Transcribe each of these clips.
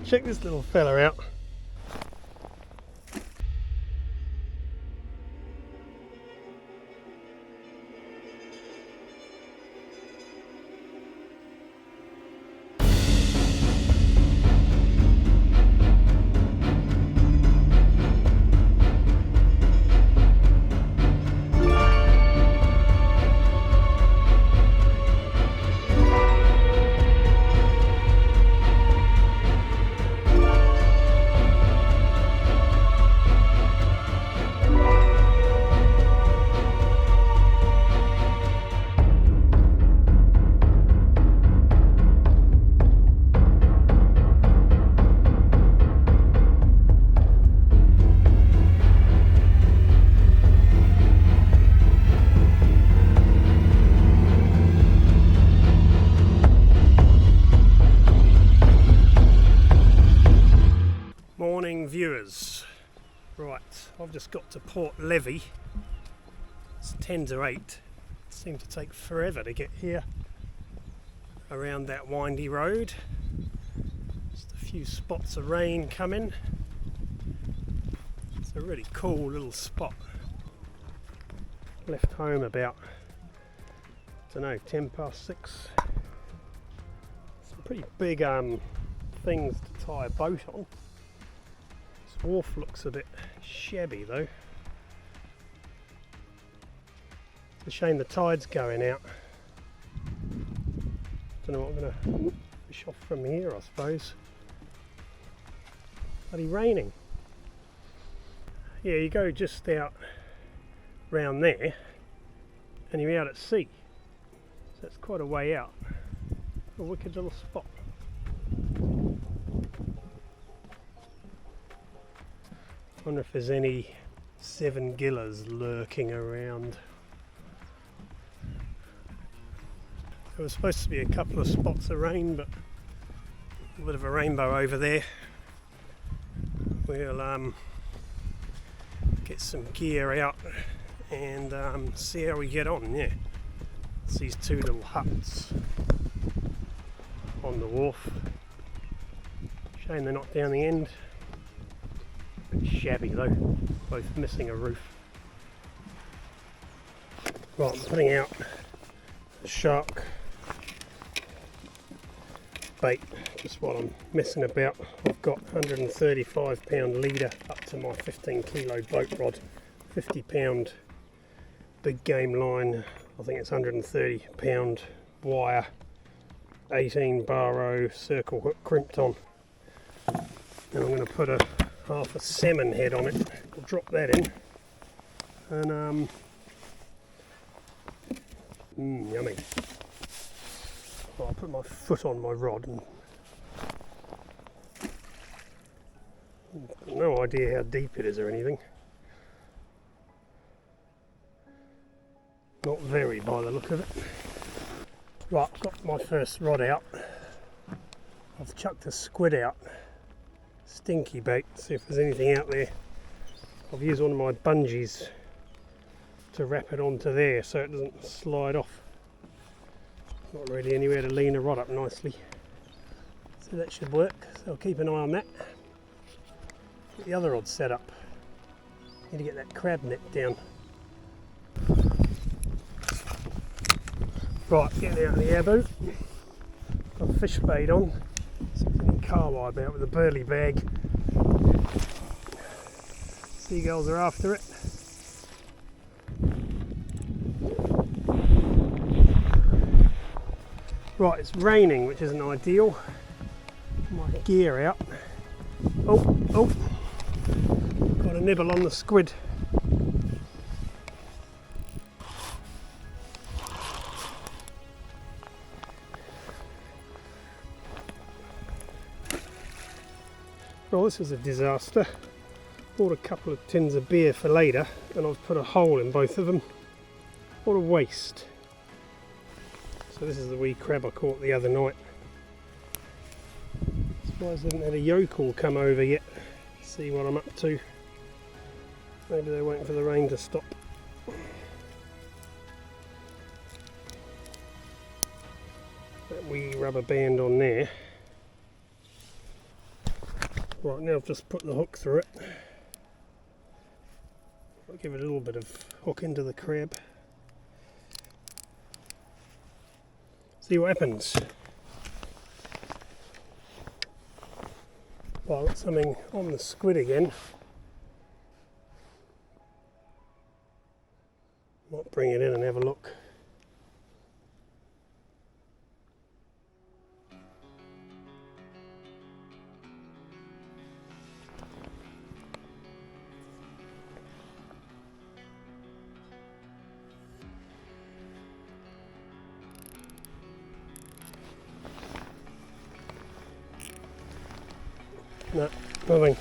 Check this little fella out. Morning viewers. Right, I've just got to Port Levy. It's 10 to 8. It seemed to take forever to get here around that windy road. Just a few spots of rain coming. It's a really cool little spot. Left home about, I don't know, 10 past 6. Some pretty big things to tie a boat on. This wharf looks a bit shabby though. It's a shame the tide's going out. Don't know what I'm going to fish off from here, I suppose. Bloody raining. Yeah, you go just out round there and you're out at sea. So that's quite a way out. A wicked little spot. I wonder if there's any 7-gillers lurking around. There was supposed to be a couple of spots of rain, but a bit of a rainbow over there. We'll get some gear out and see how we get on. Yeah, it's these two little huts on the wharf. Shame they're not down the end. Bit shabby though, both missing a roof. Right, I'm putting out the shark bait just while I'm messing about. I've got 135 pound leader up to my 15 kilo boat rod, 50 pound big game line, I think it's 130 pound wire, 18 baro circle hook crimped on, and I'm going to put a half a salmon head on it. I'll drop that in and yummy. Well, I'll put my foot on my rod and no idea how deep it is or anything. Not very by the look of it. Right, I've got my first rod out. I've chucked a squid out. Stinky bait, see if there's anything out there. I've used one of my bungees to wrap it onto there so it doesn't slide off. Not really anywhere to lean a rod up nicely. So that should work, so I'll keep an eye on that. Get the other rod set up. Need to get that crab net down. Right, getting out of the airboat. Got a fish bait on. Something carwide out with a burley bag. Seagulls are after it. Right, it's raining, which isn't ideal. My gear out. Oh, got a nibble on the squid. Well, this is a disaster. Bought a couple of tins of beer for later and I've put a hole in both of them. What a waste. So this is the wee crab I caught the other night. Surprised I haven't had a yokel come over yet. See what I'm up to. Maybe they're waiting for the rain to stop. That wee rubber band on there. Right, now I've just put the hook through it. I'll give it a little bit of hook into the crab. See what happens. Well, I've got something on the squid again. Might bring it in and have a look. No, nothing.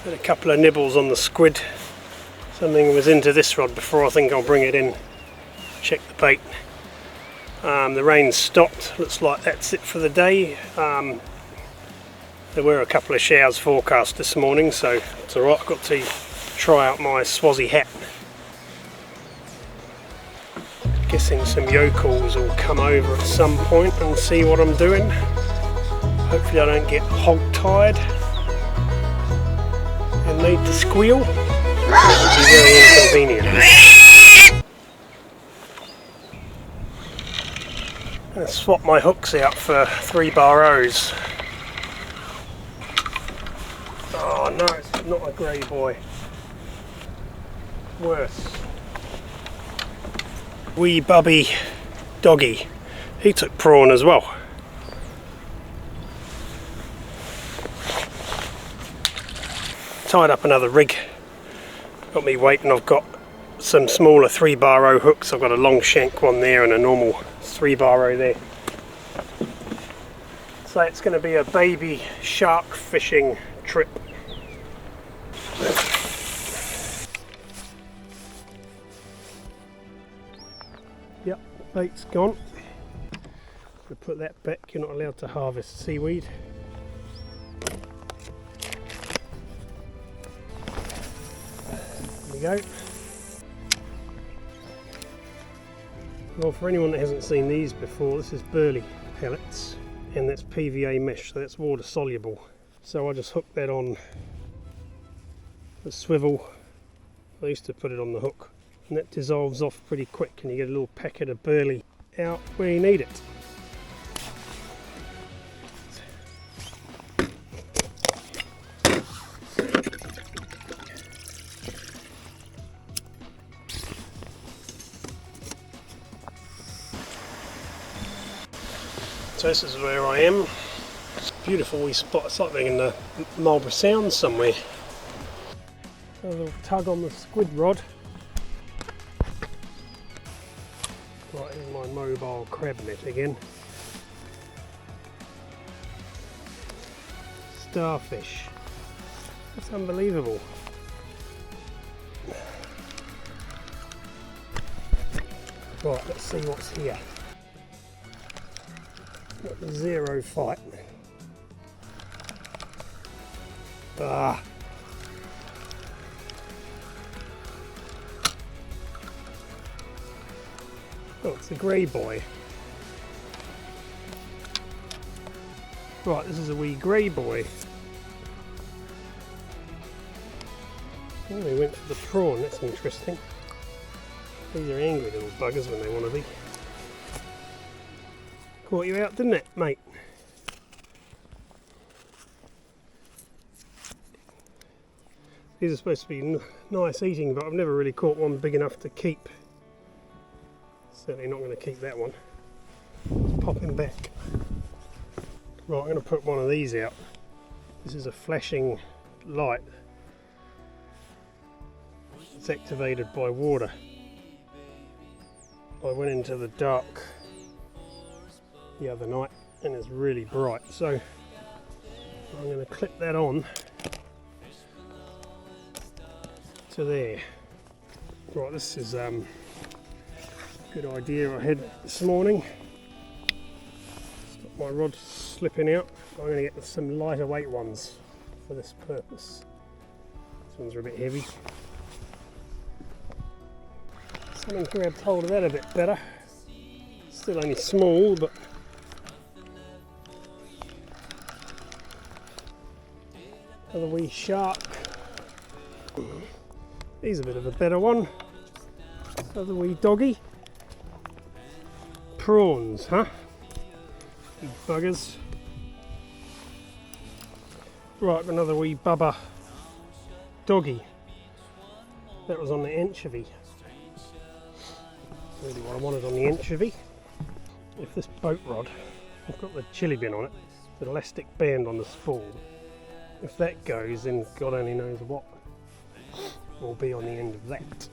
Had a couple of nibbles on the squid. Something was into this rod before. I think I'll bring it in, check the bait. The rain stopped. Looks like that's it for the day. There were a couple of showers forecast this morning, so it's alright. I've got to try out my Swazi hat. Guessing some yokels will come over at some point and see what I'm doing. Hopefully I don't get hog-tied and need to squeal. That would be very inconvenient. I'm going to swap my hooks out for 3-bar O's. Oh no, it's not a grey boy. Worse. Wee bubby doggy. He took prawn as well. Tied up another rig. Got me waiting. I've got some smaller 3-bar O hooks. I've got a long shank one there and a normal 3-bar O there. So it's going to be a baby shark fishing trip. Yep, bait's gone. We'll put that back. You're not allowed to harvest seaweed. Go. Well, for anyone that hasn't seen these before, this is burley pellets and that's PVA mesh, so that's water soluble. So I just hooked that on the swivel. I used to put it on the hook and that dissolves off pretty quick and you get a little packet of burley out where you need it. So this is where I am. It's a beautiful wee spot. It's like being in the Marlborough Sound somewhere. A little tug on the squid rod. Right, here's my mobile crab net again. Starfish. That's unbelievable. Right, let's see what's here. Got the zero fight. Ah. Oh, it's a grey boy. Right, this is a wee grey boy. Oh, they went for the prawn, that's interesting. These are angry little buggers when they want to be. Caught you out, didn't it, mate? These are supposed to be nice eating, but I've never really caught one big enough to keep. Certainly not going to keep that one. Let's pop him back. Right, I'm going to put one of these out. This is a flashing light. It's activated by water. I went into the dark the other night and it's really bright, so I'm going to clip that on to there. Right, this is a good idea I had this morning. Stop my rod slipping out. I'm going to get some lighter weight ones for this purpose. These ones are a bit heavy. Something grabbed hold of that a bit better. Still only small, but Another wee shark. He's a bit of a better one. Another wee doggy. Prawns, huh? Big buggers. Right, another wee bubba doggy. That was on the anchovy. Really what I wanted on the anchovy. If this boat rod, I've got the chili bin on it, the elastic band on the spool. If that goes, then God only knows what will be on the end of that.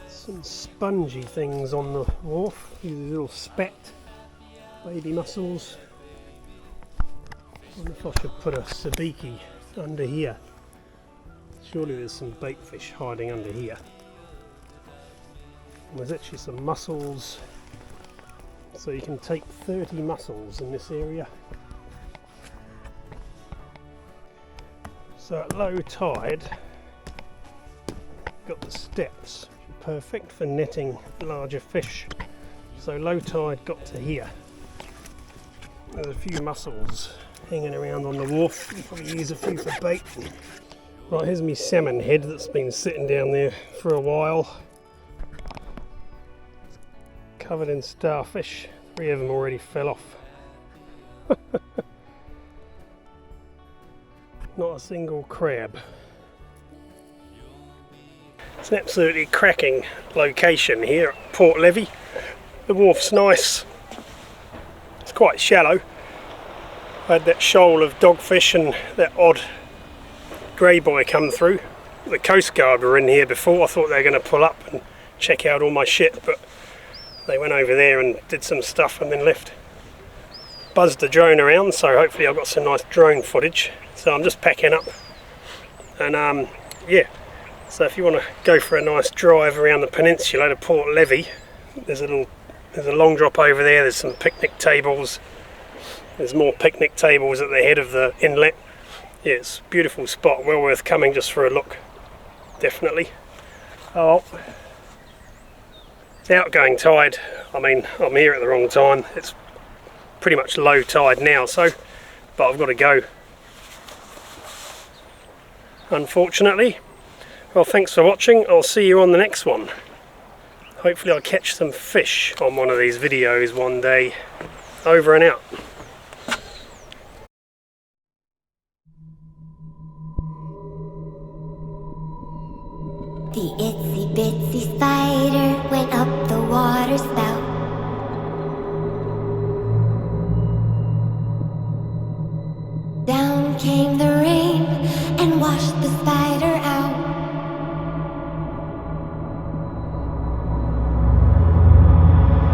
Some spongy things on the wharf, these little spat baby mussels. I wonder if I should put a sabiki under here. Surely there's some bait fish hiding under here. And there's actually some mussels, so you can take 30 mussels in this area. So at low tide, got the steps. Perfect for netting larger fish. So low tide got to here. There's a few mussels hanging around on the wharf. I'll probably use a few for bait. Right, here's my salmon head that's been sitting down there for a while. Covered in starfish. 3 of them already fell off. Not a single crab. It's an absolutely cracking location here at Port Levy. The wharf's nice. It's quite shallow. I had that shoal of dogfish and that odd grey boy come through. The Coast Guard were in here before. I thought they were going to pull up and check out all my shit, but they went over there and did some stuff and then left. Buzzed the drone around, so hopefully I've got some nice drone footage. So I'm just packing up. And yeah. So if you want to go for a nice drive around the peninsula to Port Levy, there's a long drop over there. There's some picnic tables. There's more picnic tables at the head of the inlet. Yeah, it's a beautiful spot, well worth coming just for a look. Definitely. Oh, it's outgoing tide. I mean, I'm here at the wrong time. It's pretty much low tide now, but I've got to go. Unfortunately. Well, thanks for watching. I'll see you on the next one. Hopefully I'll catch some fish on one of these videos one day. Over and out. The itsy bitsy spider went up the water spout. Down came the rain and washed the spider out.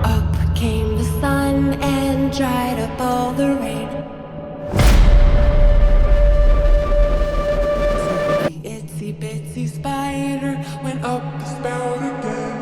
Up came the sun and dried up all the rain. So the itsy bitsy spider went up the spout again.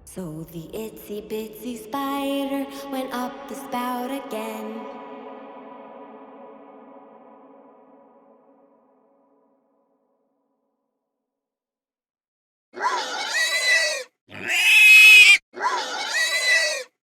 So the itsy bitsy spider went up the spout again.